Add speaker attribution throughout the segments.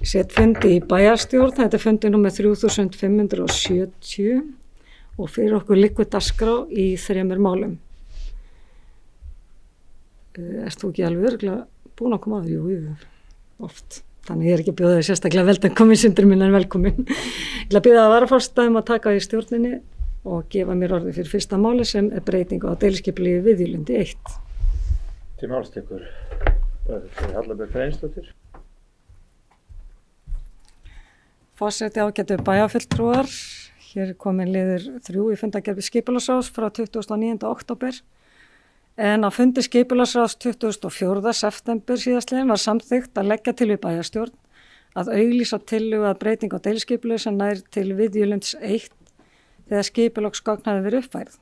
Speaker 1: Sett fundi í bæjarstjórn, þetta fundi númer 3570 og fyrir okkur liggur dagskrá í 3 málum. Erst þú ekki alveg örugglega búin að koma að því? Jú, oft. Þannig ég er ekki að bjóða þig sérstaklega velkomin, Sindri minn, en velkomin. Ég ætla að biðja varaforseta að taka í stjórninni og gefa mér orðið fyrir fyrsta máli sem er breyting á deiliskipulagi Viðjölundi 1.
Speaker 2: Til máls tekur Hallabjörg Hreinsdóttir.
Speaker 1: Forseti ágætu bæjarfulltrúar, hér er komin liður 3 í fundargerð skipulagsráðs frá 29. október. En á fundi skipulagsráðs 24. september síðastliðinn var samþykkt að leggja til við bæjarstjórn að auglýsa tillögu að breyting á deiliskipulagi sem nær til Viðjölunds 1 þegar skipulagsgögn hafi verið uppfærð.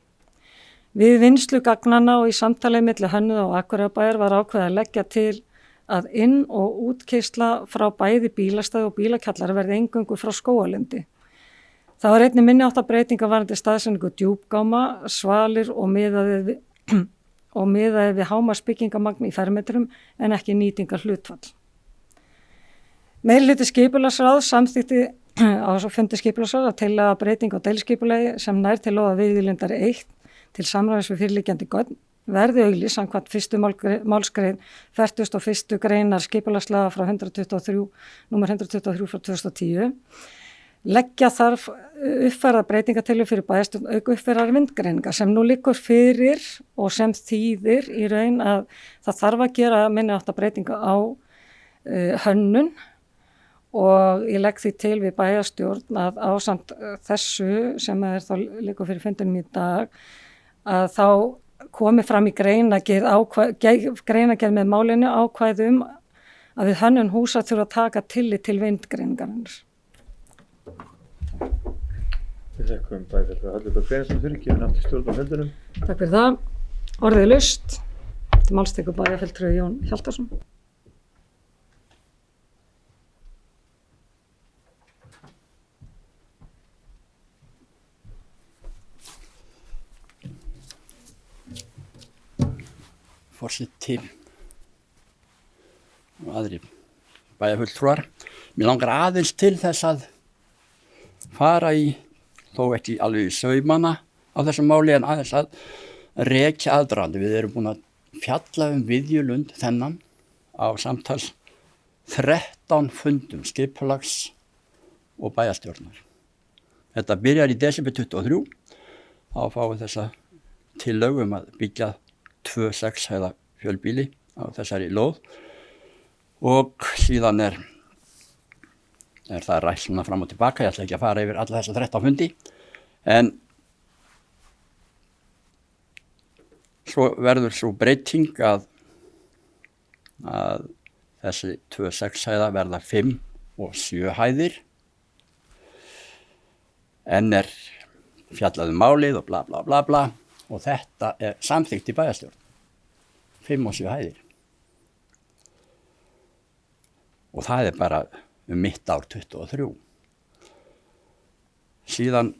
Speaker 1: Við vinnslu gagnanna og í samtalið milli Hönnuða og Akureyrarbæjar var ákveðið að leggja til að inn- og útkeysla frá bæði bílastæði og bílakjallara verði eingöngu frá Skógalundi. Það var einnig minni áttar breytingar varðandi staðsetningu djúpgáma, svalir og miðaði við hámarksbyggingamagn í fermetrum en ekki nýtingar hlutfall. Meirihluti skipulagsráðs samþykkti á fundi skipulagsráðs að tillaga breyting á deiliskipulagi sem nær til lóða Viðjölundar 1 til samræmis við fyrirliggjandi gögn verði auglýst samkvæmt 1. málsgrein 41. greinar skipulagslaga frá 123, númer 123 frá 2010. Leggja þarf uppfærða breytingatillögu fyrir bæjarstjórn auk uppfærðar vindgreiningar sem nú liggur fyrir og sem þýðir í raun að það þarf að gera minni áttar breytinga á hönnun og ég legg því til við bæjarstjórn að ásamt þessu sem er þá liggur fyrir fundinum í dag að þá komi fram í greinagerð með málinu ákvæðum að við hönnun húsa þurfa að taka tillit til vindgreiningarinnar.
Speaker 2: Við þekkum bæjarfulltrúa Hallabjörg Hreinsdóttir, gefum aftur stjórn á fundinum.
Speaker 1: Takk fyrir það. Orðið er laust. Til máls tekur bæjarfulltrúi Jón Hjaltason.
Speaker 3: Forseti og aðrir bæjarfulltrúar. Mér langar aðeins til þess að fara í, þó ekki alveg í saumana á þessum máli, en aðeins að rekja aðdragandi. Við erum búin að fjalla Viðjölund þennan á samtals 13 fundum skipulags og bæjarstjórnar. Þetta byrjar í desember 23, þá fáum við þessa tillögu að byggja 2 6 hæða fjölbýli á þessari lóð og síðan er það rætt svona fram og tilbaka. Ég ætla ekki að fara yfir alla þessa 13 fundi, en svo verður svo breyting að þessi 2 6 hæða verða 5 og 7 hæðir, en er fjallað málið og bla bla bla bla, og þetta er samþykkt í bæjarstjórn, 5 og 7 hæðir. Og það er bara mitt ár 23. Síðan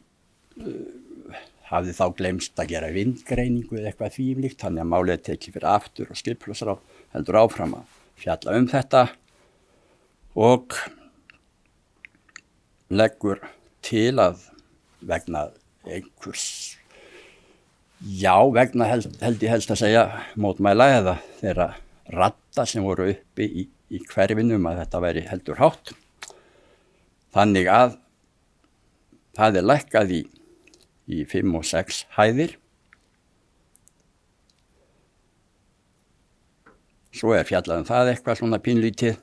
Speaker 3: hafði þá glemst að gera vindgreiningu eða eitthvað þvíumlíkt, þannig að málið er tekið fyrir aftur og skipulagsráð heldur áfram að fjalla þetta og leggur til að vegna einhvers, vegna held ég helst að segja mótmæla eða þeirra radda sem voru uppi í hverfinu að þetta væri heldur hátt. Þannig að það er lækkað í 5 og 6 hæðir. Svo er fjallað það eitthvað svona pínlítið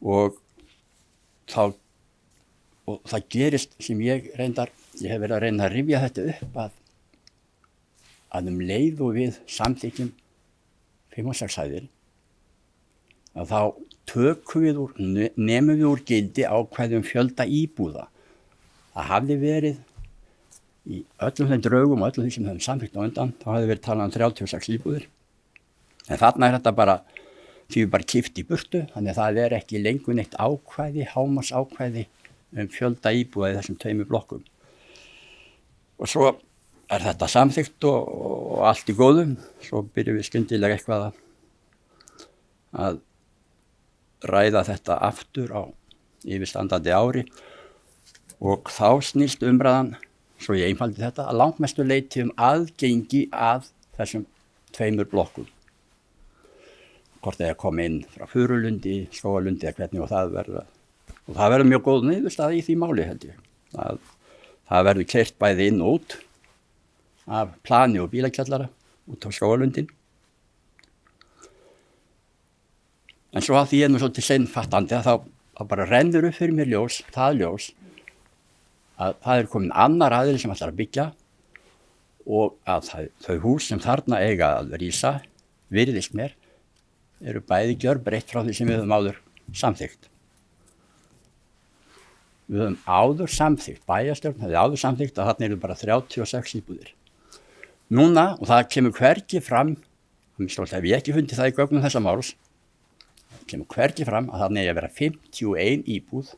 Speaker 3: og það gerist sem ég hef verið að reyna að rifja þetta upp að leið og við samþykkjum 5 og 6 hæðir að þá nemum við úr gildi ákvæðum fjölda íbúða. Það hafði verið í öllum þeim draugum og öllum því sem höfum samþykkt á undan, þá hafði verið talað 36 íbúðir. En þarna er þetta bara, því við bara kippt í burtu, þannig að það er ekki lengur neitt ákvæði, hámarksákvæði fjölda íbúða í þessum 2 blokkum. Og svo er þetta samþykkt og allt í góðu, svo byrjum við skyndilega eitthvað að ræða þetta aftur á yfirstandandi ári og þá snýst umræðan, svo ég einfaldi þetta, að langmestu leyti aðgengi að þessum 2 blokkum. Hvort það koma inn frá Furulundi, Skógalundi eða hvernig og það verður mjög góð niðurstaða í því máli held ég. Það verður keyrt bæði inn og út af plani og bílakjallara út á Skógalundin. En svo að því ég nú svolítið seinfattandi að þá bara rennur upp fyrir mér ljós að það komin annar aðili sem ætlar að byggja og að þau hús sem þarna eiga að rísa, virðist mér, eru bæði gjörbreytt frá því sem við höfum áður samþykkt. Við höfum áður samþykkt, bæjarstjórn hefði áður samþykkt að þarna eru bara 36 íbúðir. Núna, og það kemur hvergi fram, hef ég ekki fundið það í gögnum þessa máls, það kemur hvergi fram að þarna eigi að vera 51 íbúð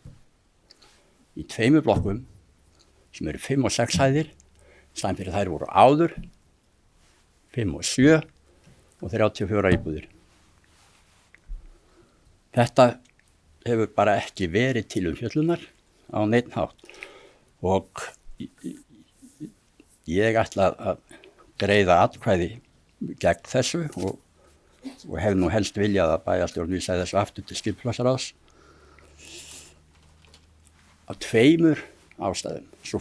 Speaker 3: í 2 blokkum sem eru 5 og 6 hæðir, saman fyrir þær voru áður 5 og 7 og 34 íbúðir. Þetta hefur bara ekki verið til umfjöllunar á neinn hátt og ég ætla að greiða atkvæði gegn þessu og hef nú helst viljað að bæjarstjórn vísaði þessu aftur til skipulagsráðs af 2 ástæðum. Svo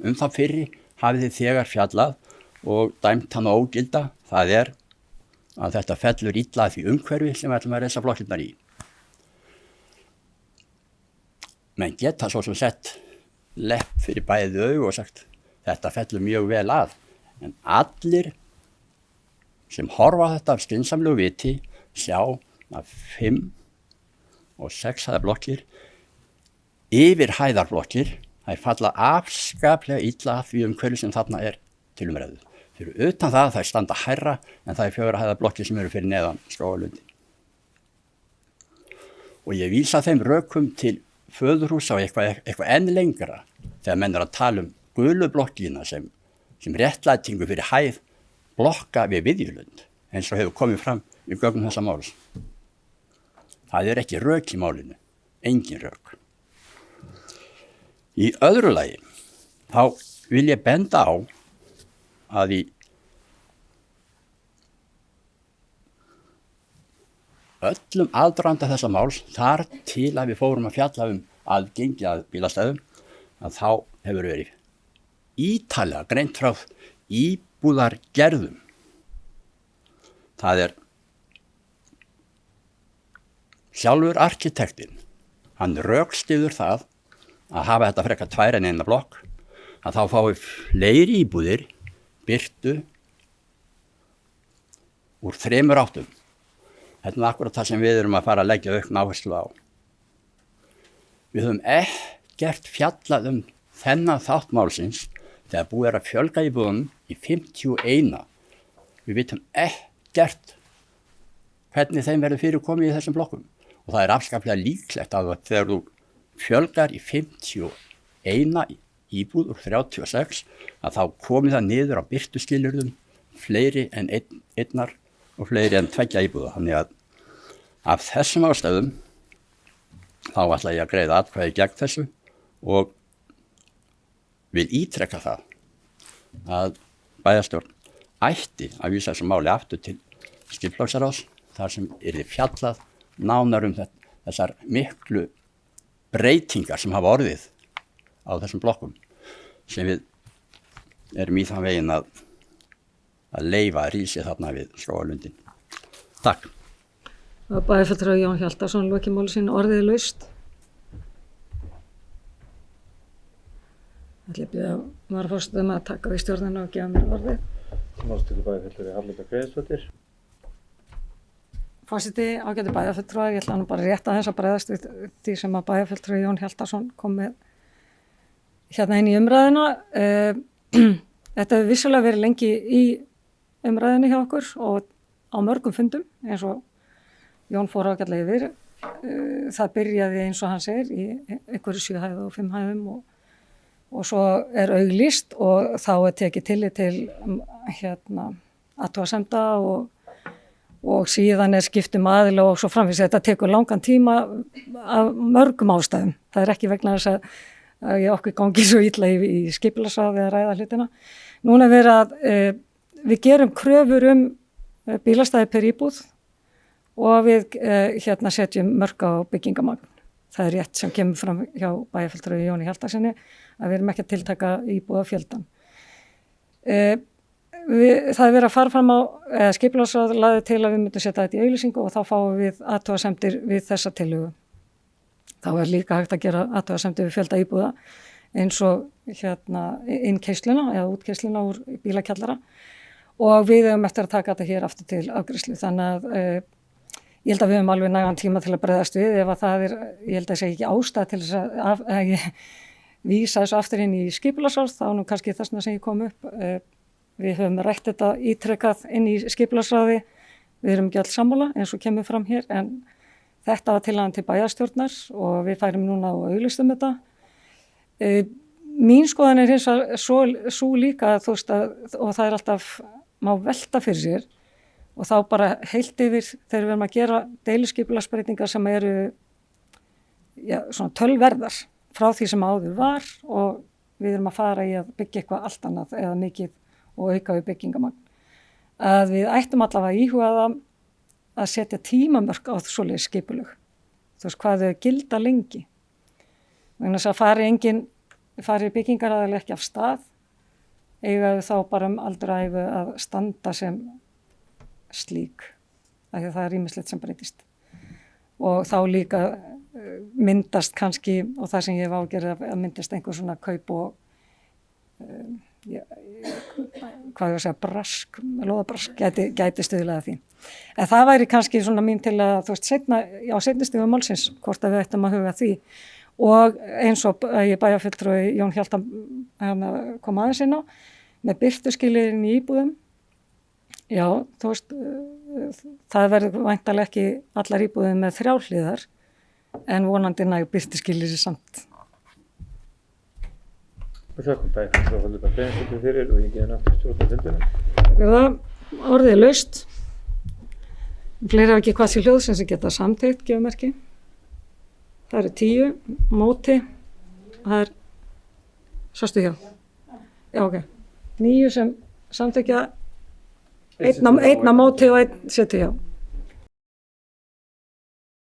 Speaker 3: það fyrri hafið þið þegar fjallað og dæmt hann ógilda, það er að þetta fellur illa að því umhverfi sem við ætlum að reisa blokkirnar í. Menn geta svo sem sett lepp fyrir bæði augu og sagt þetta fellur mjög vel að, en allir sem horfa á þetta af skynsamlegu viti sjá að 5 og 6 hæða blokkir yfir hæðarblokkir, þær falla afskaplega illa að því umhverfi sem þarna er til umræðu. Fyrir utan það þær standa hærra en það 4 hæða blokkir sem eru fyrir neðan Skógalundi. Og ég vísa þeim rökum til föðurhúsa og eitthvað enn lengra þegar menn að tala gulu blokkina sem réttlætingu fyrir hæð blokka við Viðjulund eins og hefur komið fram í gögnum þessa máls. Það er ekki rök í málinu, engin rök. Í öðru lagi þá vil ég benda á að í öllum aðdraganda þessa máls, þar til að við fórum að fjalla aðgengi að bílastæðum, að þá hefur verið ítarlega greint frá íbúðargerðum. Það er sjálfur arkitektinn, hann rökstyður það að hafa þetta frekar 2 en 1 blokk, að þá fái fleiri íbúðir birtu úr 3 áttum. Þetta er akkurat það sem við erum að fara að leggja aukna áherslu á. Við höfum ekkert fjallað þennan þátt málsins þegar búið að fjölga íbúðunum í 51. Við vitum ekkert hvernig þeim verður fyrir komið í þessum blokkum. Og það er afskaplega líklegt að þegar þú fjölgar í 51 íbúð úr 36 að þá komið það niður á birtuskilyrðum fleiri en 1 og fleiri en 2 íbúða. Þannig að af þessum ástæðum þá ætla ég að greiða atkvæði gegn þessu og vil ítrekka það að bæjarstjórn ætti að vísa þessu máli aftur til skipulagsráðs þar sem yrði fjallað nánar þessar miklu breytingar sem hafa orðið á þessum blokkum sem við erum í þann veginn að leyfa rísi þarna við Skógalundin. Takk.
Speaker 1: Bæjarfulltrúi Jón Hjaltason lokið máli sínu orðið laust. Ætla ég byrja varaforseta að taka við stjórnina og gefa mér orðið.
Speaker 2: Málstöku bæjarfulltrúi Hafliða Greiðsdóttir.
Speaker 1: Forseti, ágæti bæjarfulltrúi, ég ætla nú bara rétt aðeins að bregðast við því sem að bæjarfulltrúi Jón Hjaltason kom með hérna inn í umræðina. Þetta hefur vissulega verið lengi í umræðinni hjá okkur og á mörgum fundum eins og Jón fór ágætlega yfir. Það byrjaði eins og hann segir í einhverju 7 hæðum og 5 hæðum og svo er auglýst og þá er tekið tillit til athugasemda og síðan skiptum aðila og svo framvegis. Þetta tekur langan tíma af mörgum ástæðum. Það ekki vegna þess að ég okkur gangi svo illa í skipulagsráði að ræða hlutina. Núna við gerum kröfur bílastæði per íbúð og við setjum mörk á byggingamagn. Það rétt sem kemur fram hjá bæjarfulltrúa Jóni Hjaltarsyni að við erum ekki að tiltaka íbúða fjöldan. Það verið að fara fram á skipulagsráð lagði til að við myndum setja þetta í auglýsingu og þá fáum við athugasemdir við þessa tillögu. Þá líka hægt að gera athugasemdir við fjölda íbúða eins og innkeysluna eða útkeysluna úr bílakjallara og við höfum eftir að taka þetta hér aftur til afgreiðslu. Þannig að ég held að við höfum alveg nægan tíma til að bregðast við ef að það ég held að það sé ekki ástæða til þess að ég vísa þessu aftur inn í skipulagsráð, þá nú kannski þessna sem ég kom upp. Við höfum rætt þetta ítrekað inn í skipulagsráði, við erum ekki alls sammála eins og kemur fram hér, en þetta var tillagan til bæjarstjórnar og við færum núna og auglýstum þetta. Mín skoðan hins vegar svo líka þú veist og það alltaf má velta fyrir sér og þá bara heilt yfir þegar við erum að gera deiliskipulagsbreytingar sem eru svona tölverðar frá því sem áður var og við erum að fara í að byggja eitthvað allt annað eða mikið og auka við byggingamagn. Að við ættum allavega að íhuga það að setja tímamörk á svoleiðis skipulög. Þú veist hvað þau gilda lengi. Þannig að fari byggingaraðili ekki af stað, eiga þau þá bara alduræfi að standa sem slík. Af því að það ýmislegt sem breytist. Og þá líka myndast kannski, og það sem ég hef ágerð að myndast einhver svona kaup og hvað ég að segja, lóðabrask gæti stuðlega því. En það væri kannski svona mín til að þú veist seinni stigum málsins hvort að við ættum að huga því og eins og ég bæjarfulltrúi Jón Hjalta kom aðeins inn á með birtuskilyrðin í íbúðum. Já, þú veist það verður væntanlega ekki allar íbúðum með 3 hliðar en vonandi næg birtuskilyrði samt.
Speaker 2: Og þakkum bæjarfulltrúa Höllu Björnsdóttur fyrir og ég geði aftur stjórnarfundinum.
Speaker 1: Orðið laust. Fleiri hafa ekki hvað til hljóð sem geta samþykkt gefumerki. Það eru 10 móti. Það sástu hjá. Já, ok. 9 sem samþykkja, 1 á móti og 1 setur hjá.